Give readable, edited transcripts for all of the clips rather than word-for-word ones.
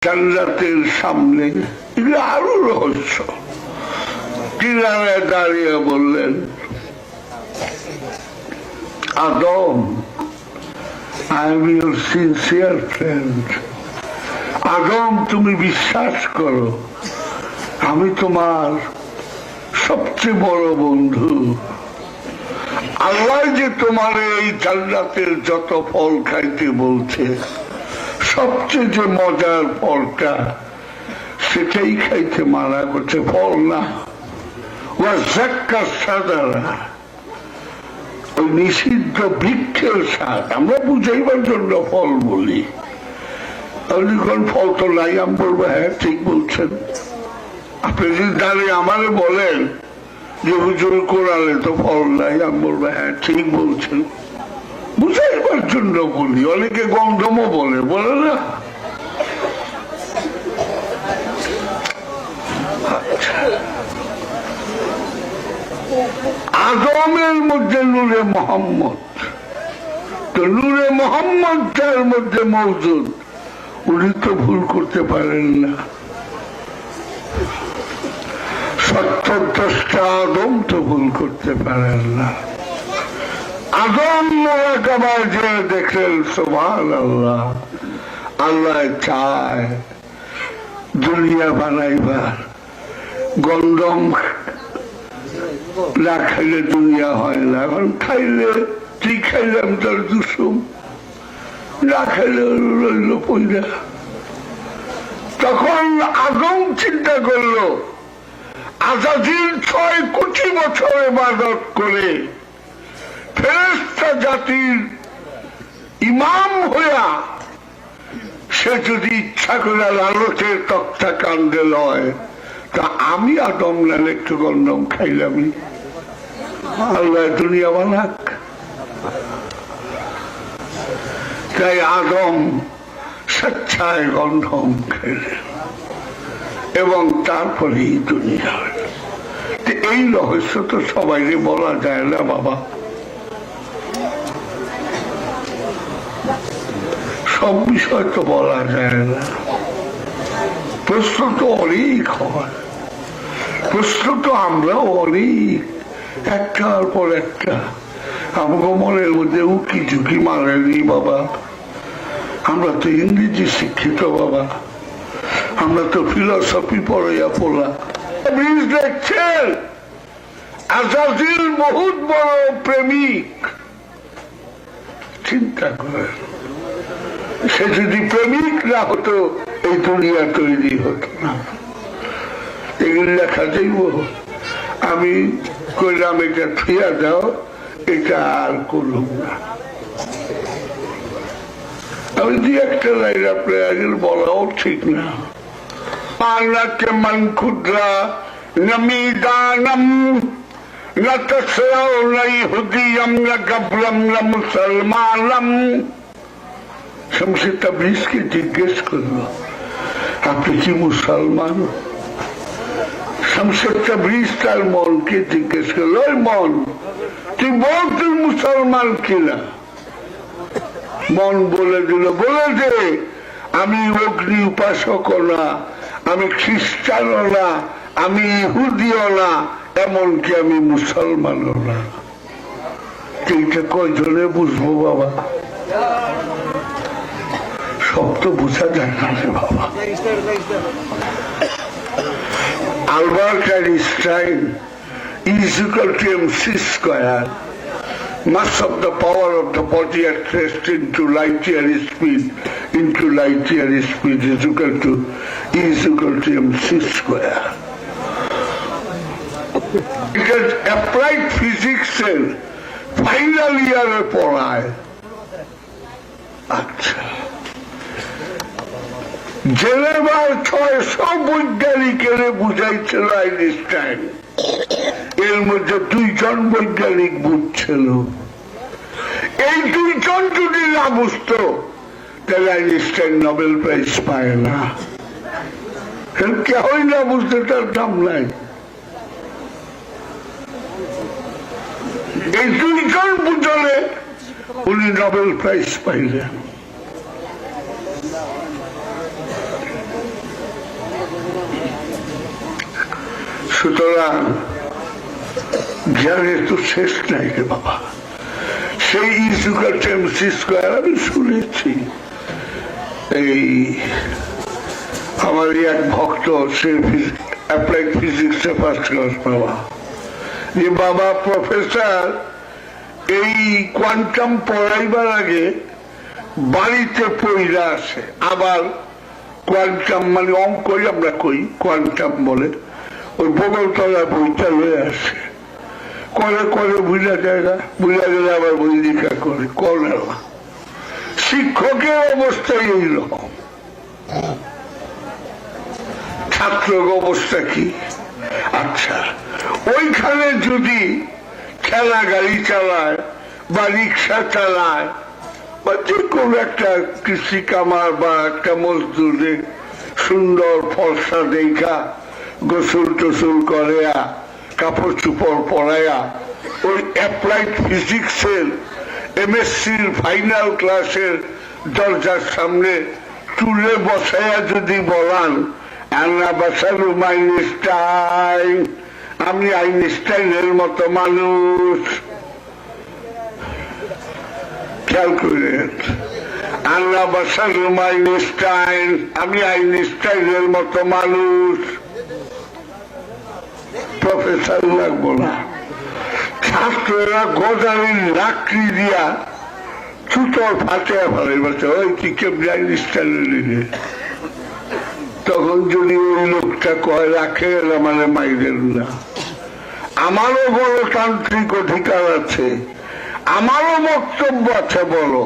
জান্নাতের সামনে, এগুলো আরো রহস্য। কিনারে দাঁড়িয়ে বললেন, আদম, I am your sincere friend. আদম, তুমি বিশ্বাস করো আমি তোমার সবচেয়ে বড় বন্ধু। আল্লাহ যে তোমার এই জান্নাতের যত ফল খাইতে বলছে, সবচেয়ে যে মজার ফলটা সেটাই খাইতে মানা করছে, ফল না। ওই নিষিদ্ধ বৃক্ষের স্বাদ আমরা বুঝাইবার জন্য ফল বলি। ফল তো নাই, আমি বলবো হ্যাঁ ঠিক বলছেন। আপনি যদি দাঁড়িয়ে আমারে বলেন যে হুজুর কোরআনে তো ফল নাই, আমি বলবো হ্যাঁ ঠিক বলছেন, বুঝাইবার জন্য বলি। অনেকে গন্ধমও বলে, বলে না? আদমের মধ্যে নূরে মোহাম্মদ, তো নূরে মোহাম্মদ যার মধ্যে মৌজুদ, উনি তো ভুল করতে পারেন না। সত্যদ্রষ্টা আদম তো ভুল করতে পারেন না। আদম মোরাকাবায় যে দেখলেন সুবহানাল্লাহ, আল্লাহ চায় দুনিয়া বানাইবার, গন্ধম না খাইলে দুনিয়া হয় না। এখন খাইলে ঠিক খাইলাম তার দুসুম, না খাইলে রইল পয়লা। তখন আদম চিন্তা করলো, আজাজিল 6 কোটি বছর ইবাদত করে ফেরেশতা জাতির ইমাম হইয়া সে যদি ইচ্ছা করে লালচের তক্তা কান্দে লয়, তা আমি আদম নালে একটু গন্ধম খাইলামই। আল্লাহ দুনিয়া বানাক। তাই আদম স্বেচ্ছায় গন্ধম খাইলেন এবং তারপরে এই দুনিয়া। এই রহস্য তো সবাই বলা যায় না বাবা, সব বিষয় তো বলা যায় না। প্রশ্ন তো অনেক হয়, প্রশ্ন তো আমরা অনেক একটার পর একটা। আমাকে মনের মধ্যে উকি ঝুঁকি মারেনি বাবা। আমরা তো ইংরেজি শিক্ষিত বাবা, আমরা তো ফিলসফি পড়াইয়া পড়া। দেখছেন আজাজিল বহুত বড় প্রেমিক। চিন্তা করেন, সে যদি প্রেমিক না হতো এই দুনিয়া তৈরি হতো না। এগুলি লেখা যাইব, আমি কইলাম এটা ফিরা দাও, এটা আর করলাম না। আমি দুই একটা লাইন আপনার আগে বলাও ঠিক না। পানাকে মান ক্ষুদ্রা নমি দানম না তসরাও নাই হুদিয়াম না গাবরাম না মুসলমানম। শামসুর তাবরিজকে জিজ্ঞেস করলো, আপনি কি মুসলমান? শামসুর তাবরিজ তার মনকে জিজ্ঞেস করলো, ওই মন তুই বল তুই মুসলমান কিনা? মন বলে দিল, বলে দে আমি অগ্নি উপাসক না, আমি খ্রিস্টানও না, আমি ইহুদিও না, এমনকি আমি মুসলমানও না। এইটা কয়জনে বুঝবো বাবা? সব তো বোঝা যায় না রে বাবা। Albert Einstein is equal to mc square. Mass of the power of the body expressed into light year speed is equal to mc square. Because applied physics এর ফাইনাল ইয়ারে পড়ায়। আচ্ছা, জেনেভার 600 বৈজ্ঞানিকের বুঝাইছিল আইনস্টাইন, এর মধ্যে 2 জন বৈজ্ঞানিক বুঝছিল। এই 2 জন যদি না বুঝতো তাহলে আইনস্টাইন নোবেল প্রাইজ পায় না। কেউই না বুঝতে তার দাম নাই। এই 2 জন বুঝলে উনি নোবেল প্রাইজ পাইলেন। সুতরাং জ্ঞানের তো শেষ নাই রে বাবা। সেই ইস্যুকার এমসি স্কোয়ার আমি শুনেছি। এই আমার এক ভক্ত, সে অ্যাপ্লাইড ফিজিক্সে ফার্স্ট ক্লাস বাবা, যে বাবা প্রফেসর এই কোয়ান্টাম পড়াইবার আগে বাড়িতে পড়া আসে, আবার কোয়ান্টাম মানে অঙ্কই আমরা কই, কোয়ান্টাম বলে, ওই বগলতলা বইটা লয়ে আসে, করে করে বুঝা যায় না, বুঝা গেলে আবার বই লেখা করে, করে না। শিক্ষকের অবস্থাই এইরকম, ছাত্রের অবস্থা কি? আচ্ছা, ওইখানে যদি ঠেলা গাড়ি চালায় বা রিক্সা চালায় বা যে কোনো একটা কৃষি কামার বা একটা মজদুরে সুন্দর ফর্সা দেখা গোসল টোসল করে, কাপড় চুপড় পরায়া ওই অ্যাপ্লাইড ফিজিক্সের এমএসসির ফাইনাল ক্লাসের দরজার সামনে টুলে বসাইয়া যদি বলান, আইনস্টাইন, আমি আইনস্টাইনের মতো মানুষ, খেয়াল করেন, আইনস্টাইন, আমি আইনস্টাইনের মতো মানুষ, প্রফেসর লাগবো না। ছাত্ররা গজারের লাকড়ি দিয়া ছুতর ফাটিয়া ফেলে, বলছে ওই কি কেমনি আইনস্টাইনের। তখন যদি ওই লোকটা কয় রাখে মানে মাইরেন না, আমারও গণতান্ত্রিক অধিকার আছে, আমারও বক্তব্য আছে, বলো।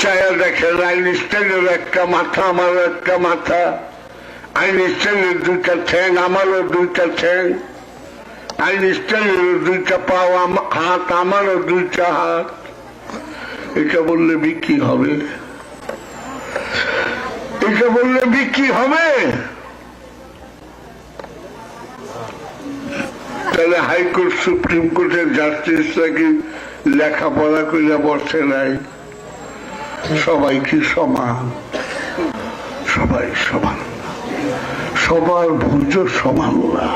চায়া দেখেন আইনস্টাইনের একটা মাথা, আমারও একটা মাথা, আইনস্টাইনের দুইটা ঠ্যাং, আমারও দুইটা ঠ্যাং, আইনস্টাইনের দুইটা পাও, হাত, আমারও দুইটা হাত। এটা বললে বিক্রি হবে? এটা বললে বিক্রি হবে? তাহলে হাইকোর্ট সুপ্রিম কোর্টের জাস্টিসরা কি লেখাপড়া করে বসে নাই? সবাই কি সমান? সবাই সমান, সবার ভুজ সমান না।